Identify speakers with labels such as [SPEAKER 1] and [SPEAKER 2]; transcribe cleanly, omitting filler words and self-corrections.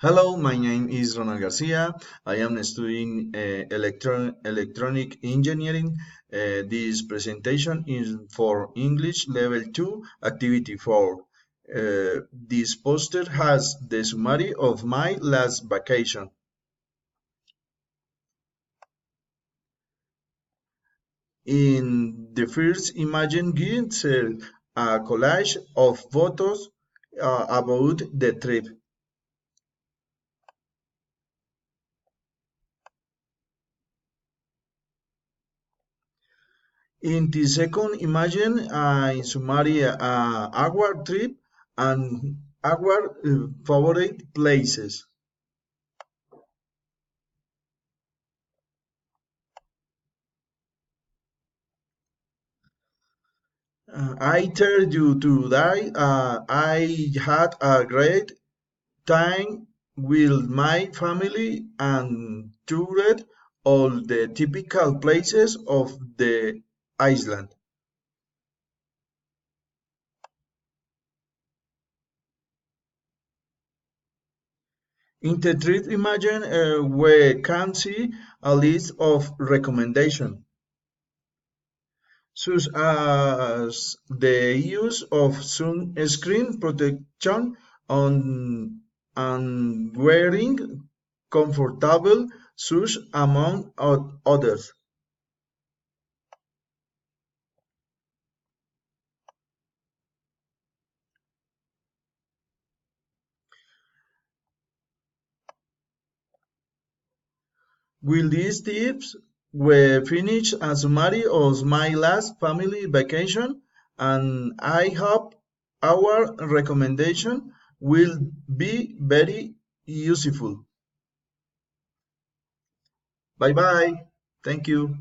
[SPEAKER 1] Hello, my name is Ronald Garcia. I am studying electronic engineering. This presentation is for English Level 2, Activity 4. This poster has the summary of my last vacation. In the first image gives a collage of photos about the trip. In the second image, in summary, our trip and our favorite places. I tell you today, I had a great time with my family and toured all the typical places of the island. In the third image, we can see a list of recommendations, such as the use of sunscreen protection on and wearing comfortable shoes among others. With these tips, we finish a summary of my last family vacation, and I hope our recommendation will be very useful. Bye bye. Thank you.